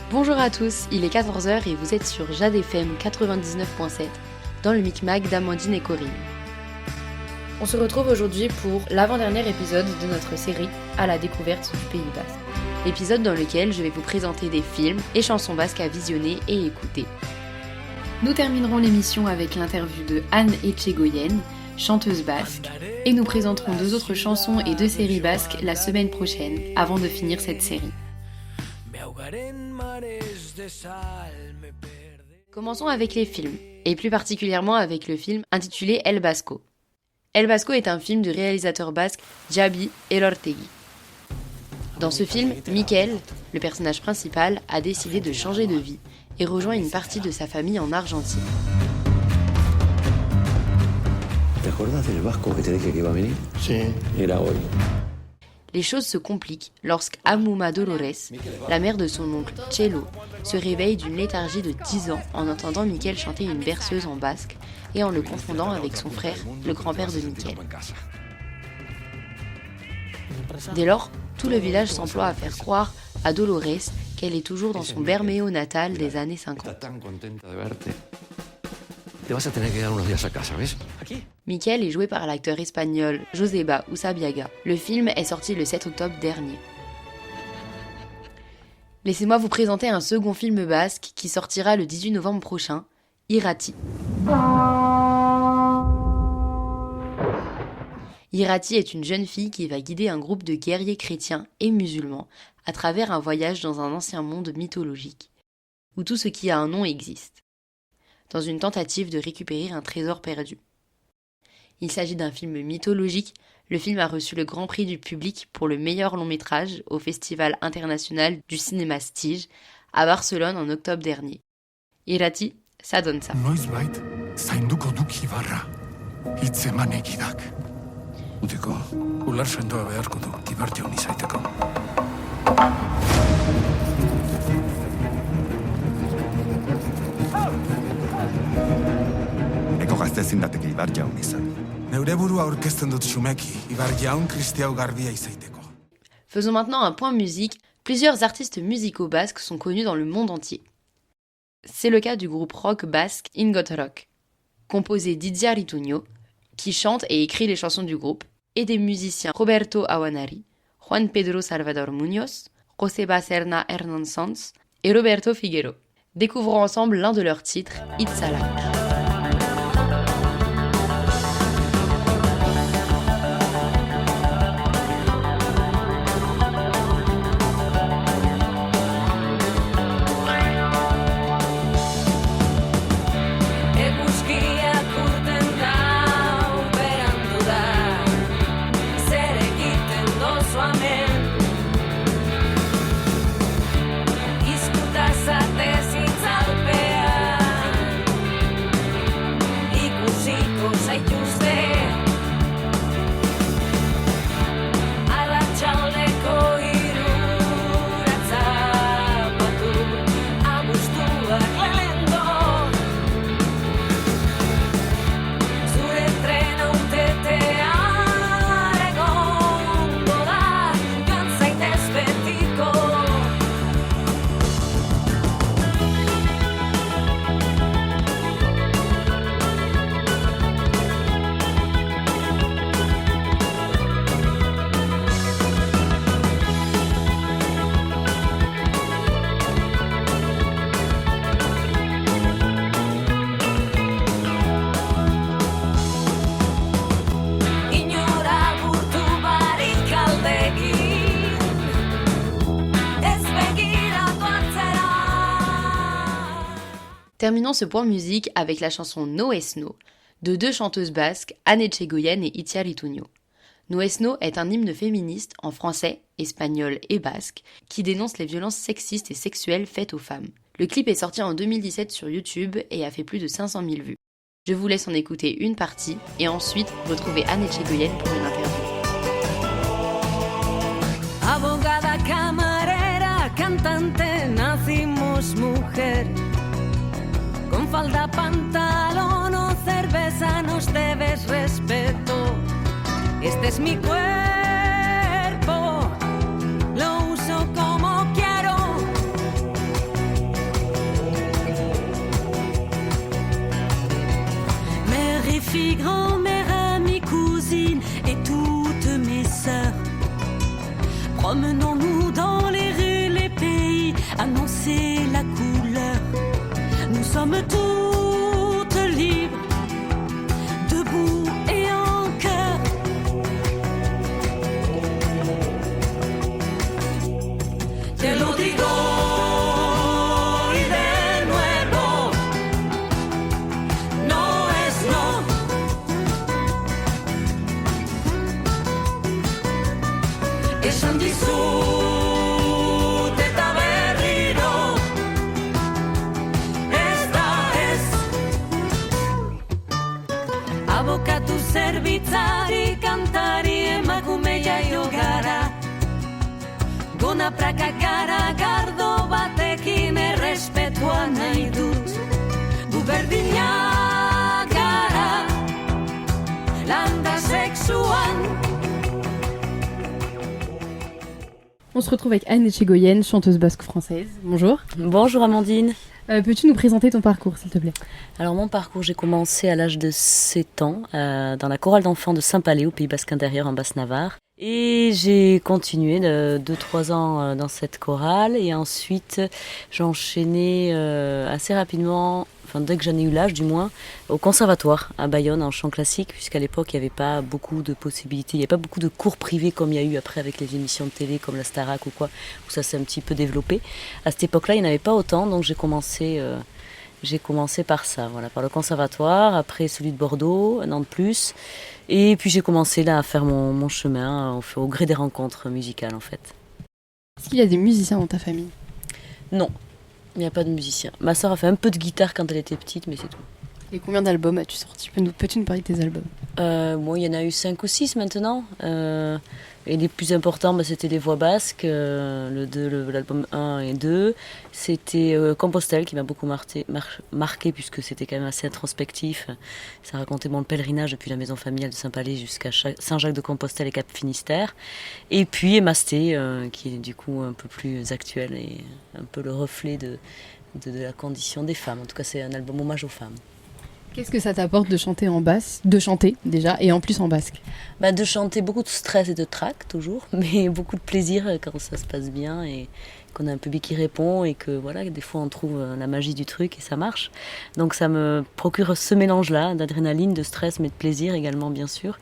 Bonjour à tous, il est 14h et vous êtes sur Jade FM 99.7 dans le Micmac d'Amandine et Corinne. On se retrouve aujourd'hui pour l'avant-dernier épisode de notre série à la découverte du Pays Basque. Épisode dans lequel je vais vous présenter des films et chansons basques à visionner et écouter. Nous terminerons l'émission avec l'interview de Anne Etxegoyen, chanteuse basque, et nous présenterons 2 autres chansons et 2 séries basques la semaine prochaine avant de finir cette série. Commençons avec les films, et plus particulièrement avec le film intitulé El Basco. El Basco est un film du réalisateur basque Javi Elortegui. Dans ce film, Mikel, le personnage principal, a décidé de changer de vie et rejoint une partie de sa famille en Argentine. ¿Te acuerdas del vasco que te dije que iba a venir? Sí. Era hoy. Les choses se compliquent lorsque Amuma Dolores, la mère de son oncle Chelo, se réveille d'une léthargie de 10 ans en entendant Mikel chanter une berceuse en basque et en le confondant avec son frère, le grand-père de Mikel. Dès lors, tout le village s'emploie à faire croire à Dolores qu'elle est toujours dans son Bermeo natal des années 50. Te vas a tener que dar unos días a casa, ¿ves? Mikel est joué par l'acteur espagnol Joseba Usabiaga. Le film est sorti le 7 octobre dernier. Laissez-moi vous présenter un second film basque qui sortira le 18 novembre prochain, Irati. Irati est une jeune fille qui va guider un groupe de guerriers chrétiens et musulmans à travers un voyage dans un ancien monde mythologique, où tout ce qui a un nom existe, dans une tentative de récupérer un trésor perdu. Il s'agit d'un film mythologique. Le film a reçu le Grand Prix du public pour le meilleur long métrage au Festival international du cinéma Stige à Barcelone en octobre dernier. Irati, ça donne ça. Noizbait zainduko duk Ibarra. Hitzemanekidak. Utiko, ular sendoa beharko du Ibarti honi zaiteko. Eko gazte ezin dateke Ibar jaun izan. Neure burua aurkezten dut xumeki, Ibar jaun kristiau garbia izaiteko. Faisons maintenant un point musique. Plusieurs artistes musicaux basques sont connus dans le monde entier. C'est le cas du groupe rock basque Ingot Rock, composé d'Itziar Ituño, qui chante et écrit les chansons du groupe, et des musiciens Roberto Awanari, Juan Pedro Salvador Muñoz, Joseba Serna Hernan Sanz et Roberto Figuero. Découvrons ensemble l'un de leurs titres, Itzalak. Terminons ce point musique avec la chanson No Es No de 2 chanteuses basques, Anne Etxegoyen et Itziar Ituño. No Es No est un hymne féministe en français, espagnol et basque qui dénonce les violences sexistes et sexuelles faites aux femmes. Le clip est sorti en 2017 sur YouTube et a fait plus de 500 000 vues. Je vous laisse en écouter une partie et ensuite retrouver Anne Etxegoyen pour une interview. Abogada, camarera, cantante, nacimos mujer. Con falda, pantalón o cerveza nos debes respeto. Este es mi cuerpo, lo uso como quiero. Promenons-nous dans les rues, les pays, annoncer la couleur. Nous sommes toutes libres, debout et en cœur. Te lo digo y de nuevo, no es no. Esan dizut eta berriro, ez da ez. Abokatu zerbitzari, kantari, emakume jaio gara. Gona praka gara, gardo batekin errespetua nahi dut. Gu berdinak gara, landa sexuan. On se retrouve avec Anne Etchegoyen, chanteuse basque française. Bonjour. Bonjour Amandine. Peux-tu nous présenter ton parcours, s'il te plaît? Alors mon parcours, j'ai commencé à l'âge de 7 ans dans la chorale d'enfants de Saint-Palais au Pays Basque intérieur en Basse-Navarre. Et j'ai continué de 2-3 ans dans cette chorale et ensuite j'ai enchaîné assez rapidement, enfin dès que j'en ai eu l'âge du moins, au conservatoire à Bayonne en chant classique, puisqu'à l'époque il n'y avait pas beaucoup de possibilités, il n'y avait pas beaucoup de cours privés comme il y a eu après avec les émissions de télé comme la Starac ou quoi, où ça s'est un petit peu développé. À cette époque-là il n'y en avait pas autant, donc j'ai commencé par ça, voilà, par le conservatoire, après celui de Bordeaux, un an de plus. Et puis j'ai commencé là à faire mon chemin au gré des rencontres musicales en fait. Est-ce qu'il y a des musiciens dans ta famille? Non, il n'y a pas de musicien. Ma sœur a fait un peu de guitare quand elle était petite, mais c'est tout. Et combien d'albums as-tu sorti? Peux-tu nous parler de tes albums? Moi, il y en a eu 5 ou 6 maintenant. Et les plus importants, c'était les Voix basques, l'album 1 et 2. C'était Compostelle qui m'a beaucoup marqué puisque c'était quand même assez introspectif. Ça racontait le pèlerinage depuis la maison familiale de Saint-Palais jusqu'à Saint-Jacques-de-Compostelle et Cap-Finistère. Et puis Émasté, qui est du coup un peu plus actuel et un peu le reflet de la condition des femmes. En tout cas, c'est un album hommage aux femmes. Qu'est-ce que ça t'apporte de chanter en basse, de chanter déjà, et en plus en basque? De chanter, beaucoup de stress et de trac toujours, mais beaucoup de plaisir quand ça se passe bien et qu'on a un public qui répond et que voilà, des fois on trouve la magie du truc et ça marche. Donc ça me procure ce mélange-là d'adrénaline, de stress, mais de plaisir également bien sûr.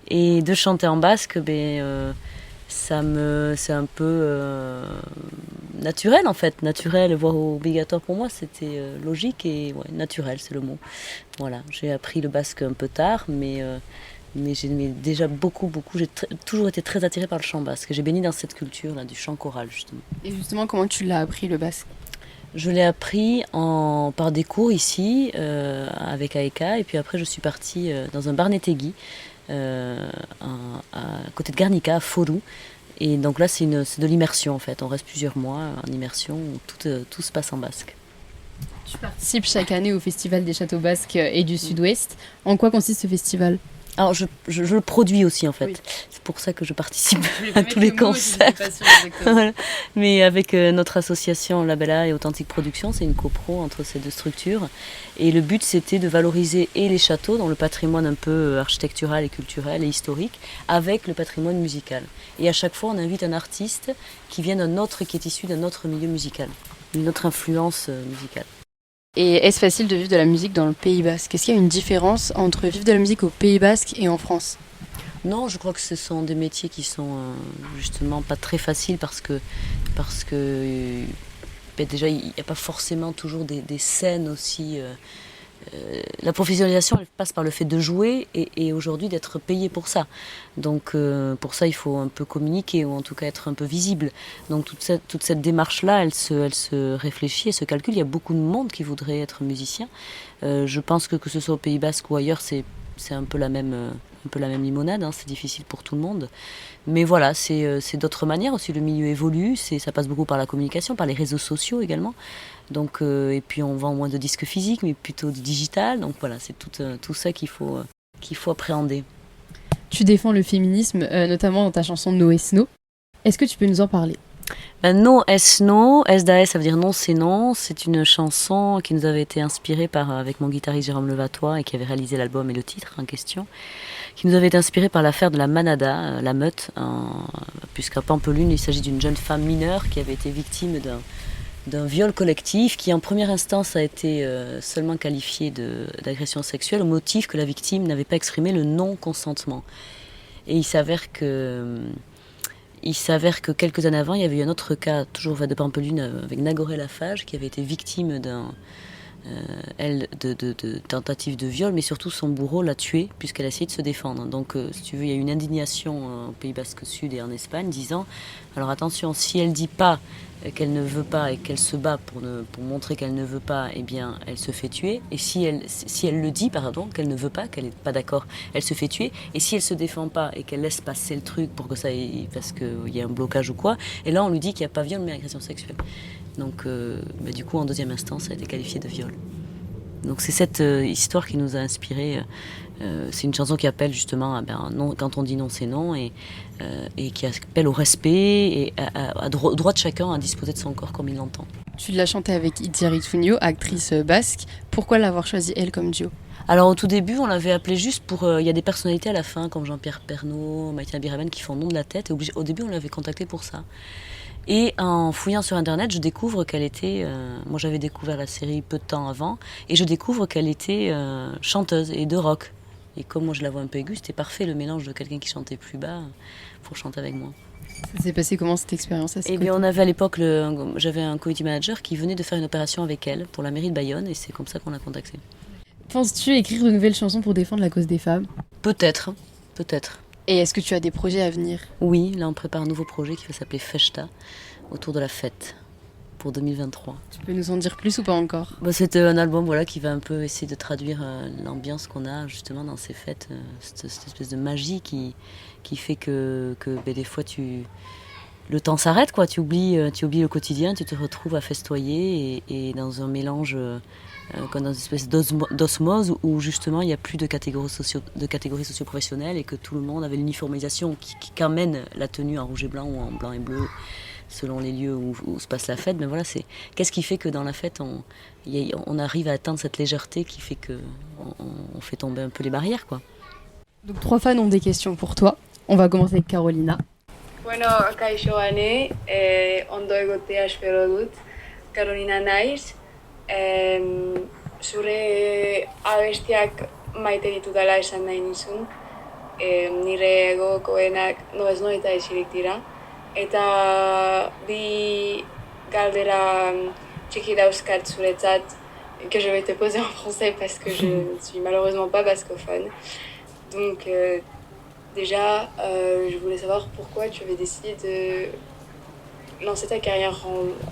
Et de chanter en basque, c'est un peu naturel en fait, naturel, voire obligatoire pour moi, c'était logique et naturel c'est le mot. Voilà, j'ai appris le basque un peu tard, mais j'aimais déjà beaucoup, j'ai toujours été très attirée par le chant basque. J'ai baigné dans cette culture là du chant choral justement. Et justement, comment tu l'as appris le basque? Je l'ai appris par des cours ici avec Aeka, et puis après je suis partie dans un bar Netegui à côté de Garnica, à Forou. Et donc là c'est de l'immersion en fait, on reste plusieurs mois en immersion où tout se passe en basque. Tu participes chaque année au Festival des Châteaux Basques et du Sud-Ouest. En quoi consiste ce festival? Alors je le produis aussi en fait, oui. C'est pour ça que je participe à tous les concerts. Voilà. Mais avec notre association Labella et Authentique Production, c'est une copro entre ces deux structures. Et le but c'était de valoriser et les châteaux, dans le patrimoine un peu architectural et culturel et historique, avec le patrimoine musical. Et à chaque fois on invite un artiste qui est issu d'un autre milieu musical, une autre influence musicale. Et est-ce facile de vivre de la musique dans le Pays Basque? Est-ce qu'il y a une différence entre vivre de la musique au Pays Basque et en France? Non, je crois que ce sont des métiers qui sont justement pas très faciles parce que déjà il n'y a pas forcément toujours des scènes aussi. La professionnalisation elle passe par le fait de jouer et aujourd'hui d'être payé pour ça. Donc pour ça il faut un peu communiquer ou en tout cas être un peu visible. Donc toute cette démarche-là elle se réfléchit et se calcule. Il y a beaucoup de monde qui voudrait être musicien. Je pense que ce soit au Pays Basque ou ailleurs c'est un peu la même limonade, hein, c'est difficile pour tout le monde. Mais voilà, c'est d'autres manières aussi, le milieu évolue, ça passe beaucoup par la communication, par les réseaux sociaux également. Donc, et puis on vend moins de disques physiques, mais plutôt du digital. Donc voilà, c'est tout ça qu'il faut appréhender. Tu défends le féminisme, notamment dans ta chanson No es no. Est-ce que tu peux nous en parler? No es no, SDAS ça veut dire non c'est non. C'est une chanson qui nous avait été inspirée avec mon guitariste Jérôme Levatois et qui avait réalisé l'album et le titre en question, qui nous avait été inspiré par l'affaire de la Manada, la meute, puisqu'à Pampelune, il s'agit d'une jeune femme mineure qui avait été victime d'un viol collectif qui en première instance a été seulement qualifié d'agression sexuelle au motif que la victime n'avait pas exprimé le non-consentement. Et il s'avère que quelques années avant, il y avait eu un autre cas, toujours de Pampelune, avec Nagoré Lafage, qui avait été victime de tentative de viol, mais surtout son bourreau l'a tuée puisqu'elle a essayé de se défendre. Donc, si tu veux, il y a eu une indignation au Pays Basque Sud et en Espagne disant, alors attention, si elle dit pas qu'elle ne veut pas et qu'elle se bat pour montrer qu'elle ne veut pas, eh bien, elle se fait tuer. Et si elle le dit, qu'elle ne veut pas, qu'elle n'est pas d'accord, elle se fait tuer. Et si elle se défend pas et qu'elle laisse passer le truc pour que parce qu'il y a un blocage ou quoi, et là on lui dit qu'il n'y a pas viol mais agression sexuelle. Donc, du coup, en deuxième instance, ça a été qualifié de viol. Donc c'est cette histoire qui nous a inspiré. C'est une chanson qui appelle justement, non, quand on dit non, c'est non, et qui appelle au respect et au droit de chacun à disposer de son corps comme il l'entend. Tu l'as chantée avec Itziar Ituño, actrice basque. Pourquoi l'avoir choisie elle comme duo ? Alors au tout début, on l'avait appelée juste pour... Il y a des personnalités à la fin, comme Jean-Pierre Pernaut, Maïtina Biraben, qui font nom de la tête. Et au début, on l'avait contactée pour ça. Et en fouillant sur Internet, je découvre qu'elle était... moi, j'avais découvert la série peu de temps avant. Et je découvre qu'elle était chanteuse et de rock. Et comme moi, je la vois un peu aiguë, c'était parfait le mélange de quelqu'un qui chantait plus bas pour chanter avec moi. Ça s'est passé comment cette expérience ? Eh bien, on avait à l'époque... J'avais un community manager qui venait de faire une opération avec elle pour la mairie de Bayonne. Et c'est comme ça qu'on l'a contactée. Penses-tu écrire de nouvelles chansons pour défendre la cause des femmes ? Peut-être. Et est-ce que tu as des projets à venir ? Oui, là on prépare un nouveau projet qui va s'appeler Festa, autour de la fête, pour 2023. Tu peux nous en dire plus ou pas encore ? C'est un album qui va un peu essayer de traduire l'ambiance qu'on a justement dans ces fêtes, cette espèce de magie qui fait que des fois le temps s'arrête, quoi. Tu oublies le quotidien, tu te retrouves à festoyer et dans un mélange... comme dans une espèce d'osmose où justement il n'y a plus de catégories socio-professionnelles et que tout le monde avait l'uniformisation qui amène la tenue en rouge et blanc ou en blanc et bleu selon les lieux où se passe la fête. Mais voilà, qu'est-ce qui fait que dans la fête on arrive à atteindre cette légèreté qui fait qu'on fait tomber un peu les barrières, quoi. Donc 3 fans ont des questions pour toi. On va commencer avec Carolina. Bueno, kaixo ane, ondo egotea espero dut. Carolina naiz. Zure abestiak maite ditudala esan nahi nizun. Nire gogokoenak noez noita esirik dira. Eta bi galdera txiki dauzkat zuretzat que je vais te poser en français parce que je ne suis malheureusement pas bascophone. Donc déjà, je voulais savoir pourquoi tu avais décidé de lancer ta carrière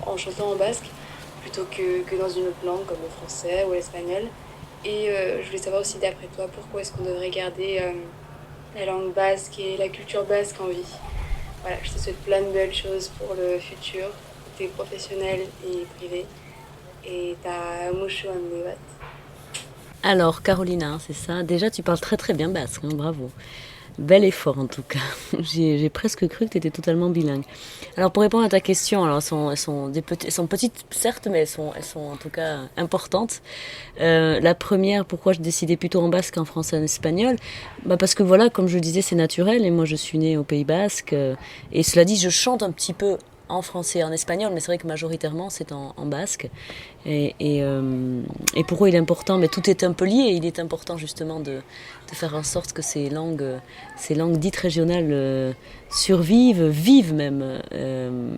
en chantant en basque plutôt que dans une autre langue comme le français ou l'espagnol. Et je voulais savoir aussi d'après toi pourquoi est-ce qu'on devrait garder la langue basque et la culture basque en vie. Voilà, je te souhaite plein de belles choses pour le futur, côté professionnel et privé. Et t'as mucho andebat. Alors Carolina, c'est ça. Déjà tu parles très très bien basque, bravo. Bel effort en tout cas. J'ai presque cru que tu étais totalement bilingue. Alors pour répondre à ta question, alors elles sont petites certes, mais elles sont en tout cas importantes. La première, pourquoi je décidais plutôt en basque qu'en français et en espagnol ? Parce que voilà, comme je le disais, c'est naturel et moi je suis née au Pays Basque. Et cela dit, je chante un petit peu en français et en espagnol, mais c'est vrai que majoritairement c'est en basque. Et pourquoi il est important ? Mais tout est un peu lié. Il est important justement de faire en sorte que ces langues dites régionales survivent, vivent même,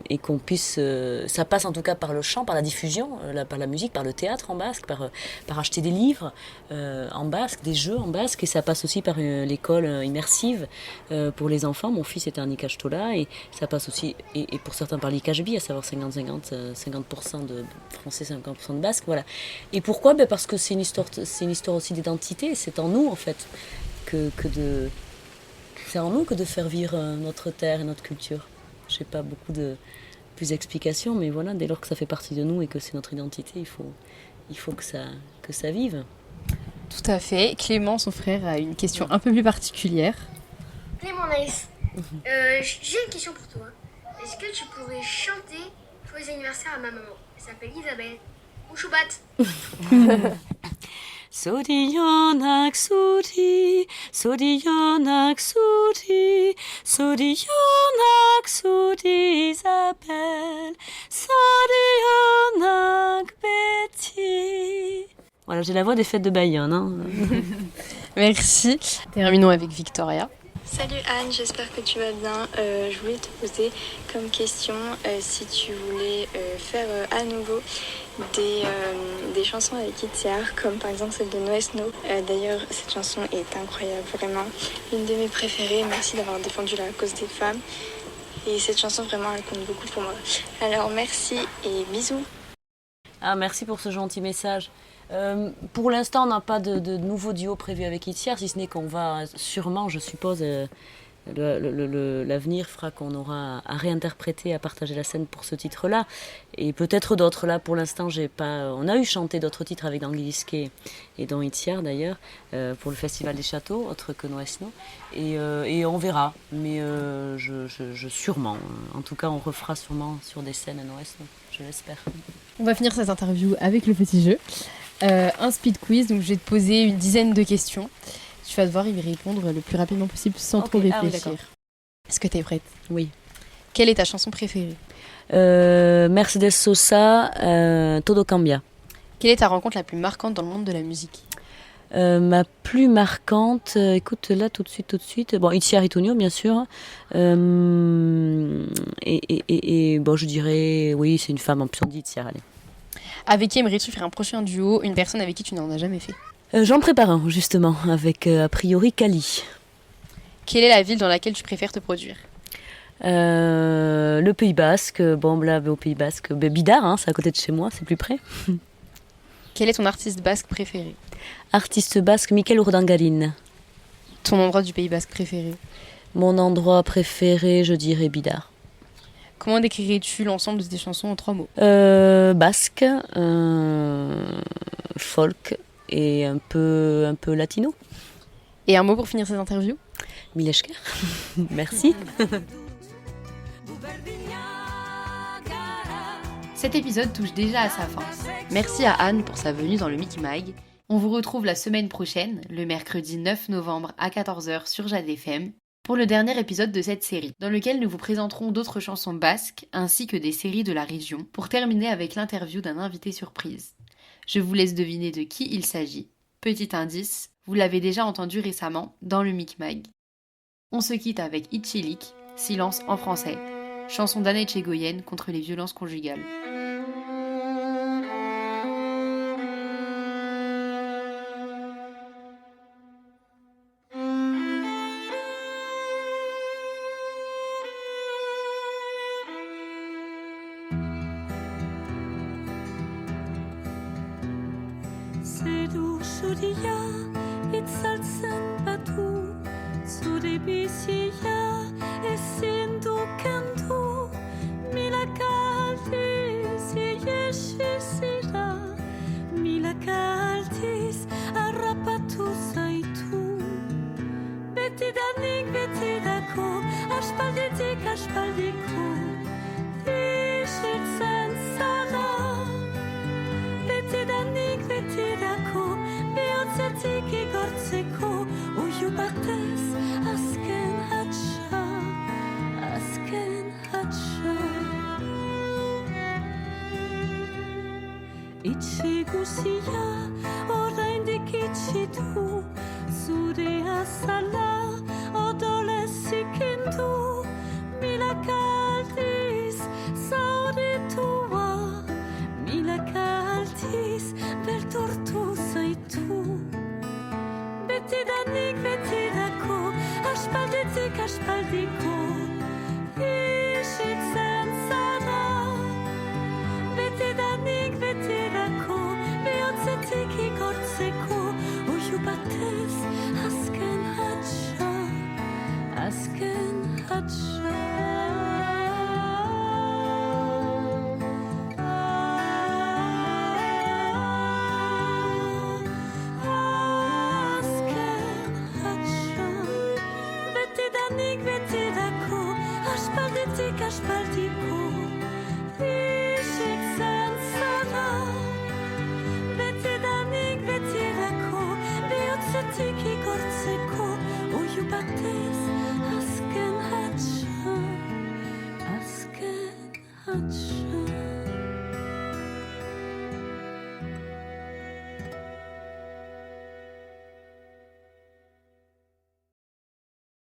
et qu'on puisse... ça passe en tout cas par le chant, par la diffusion, par la musique, par le théâtre en basque, par acheter des livres en basque, des jeux en basque, et ça passe aussi par l'école immersive pour les enfants. Mon fils est un Ikastola, et ça passe aussi, et pour certains par l'Ikashbi, à savoir 50% de français, 50% de basque, voilà. Et pourquoi ? Parce que c'est une histoire aussi d'identité, c'est en nous en fait, c'est en nous que de faire vivre notre terre et notre culture. Je n'ai pas beaucoup de plus d'explications, mais voilà, dès lors que ça fait partie de nous et que c'est notre identité, il faut que ça vive. Tout à fait. Clément, son frère, a une question un peu plus particulière. Clément Naïs, j'ai une question pour toi. Est-ce que tu pourrais chanter Joyeux anniversaire à ma maman ? Elle s'appelle Isabelle. Ou Choubat. Zorionak zuri, zorionak zuri, zorionak zuri Isabelle, zorionak beti. Voilà, j'ai la voix des fêtes de Bayonne. Hein. Merci. Terminons avec Victoria. Salut Anne, j'espère que tu vas bien. Je voulais te poser comme question si tu voulais faire à nouveau des chansons avec Itziar, comme par exemple celle de No Snow. D'ailleurs, cette chanson est incroyable, vraiment. L'une de mes préférées. Merci d'avoir défendu la cause des femmes. Et cette chanson, vraiment, elle compte beaucoup pour moi. Alors, merci et bisous. Ah, merci pour ce gentil message. Pour l'instant, on n'a pas de nouveau duo prévu avec Itziar, si ce n'est qu'on va sûrement, je suppose, l'avenir fera qu'on aura à réinterpréter, à partager la scène pour ce titre-là, et peut-être d'autres. Là, pour l'instant, on a eu chanté d'autres titres avec Danguilisquet et dont Itziar d'ailleurs, pour le Festival des Châteaux, autre que No Snow, et on verra, mais sûrement, en tout cas, on refera sûrement sur des scènes à No Snow, je l'espère. On va finir cette interview avec le petit jeu. Un speed quiz, donc je vais te poser une dizaine de questions. Tu vas devoir y répondre le plus rapidement possible sans trop réfléchir. Est-ce que tu es prête? Oui. Quelle est ta chanson préférée? Mercedes Sosa, Todo Cambia. Quelle est ta rencontre la plus marquante dans le monde de la musique? Ma plus marquante, écoute là tout de suite, bon, Itziar Itounio bien sûr, et bon, je dirais, oui, c'est une femme, en plus on dit Itziar, allez. Avec qui aimerais-tu faire un prochain duo, une personne avec qui tu n'en as jamais fait? J'en prépare un justement, avec a priori Kali. Quelle est la ville dans laquelle tu préfères te produire? Le Pays Basque, bon là au Pays Basque, Bidar, hein, c'est à côté de chez moi, c'est plus près. Quel est ton artiste basque préféré? Artiste basque, Mikel Urdangarin. Ton endroit du Pays Basque préféré? Mon endroit préféré, je dirais Bidar. Comment décrirais-tu l'ensemble de tes chansons en 3 mots? Basque, folk et un peu latino. Et un mot pour finir cette interview? Mileshker. Merci. Cet épisode touche déjà à sa fin. Merci à Anne pour sa venue dans le Mickey Mag. On vous retrouve la semaine prochaine, le mercredi 9 novembre à 14h sur Jade FM, pour le dernier épisode de cette série, dans lequel nous vous présenterons d'autres chansons basques ainsi que des séries de la région, pour terminer avec l'interview d'un invité surprise. Je vous laisse deviner de qui il s'agit. Petit indice, vous l'avez déjà entendu récemment dans le Mickey Mag. On se quitte avec Itchilik, Silence en français, chanson d'Anna Etchegoyen contre les violences conjugales. Zeru zuria itzaltzen batu, zure bizia ezin du kendu, milaka aldiz iesi zira, milaka aldiz harrapatu zaitu. Betidanik betirako, aspalditik aspaldiko, isiltzen zara. Betidanik betirako, bihotzetik igortzeko, oihu batez azken hatxa, azken hatxa. Itxi guzia, oraindik itxi du, zure azala, odolez ikindu, milaka aldiz, zauritua, milaka aldiz, beldurtu zaitu. Betidanik betirako, aspalditik aspaldiko, isiltzen zara. Betidanik betirako, bihotzetik igortzeko, oihu batez azken hatxa, azken hatxa. Aspalditik aspaldiko, isiltzen zara. Betidanik betirako, much.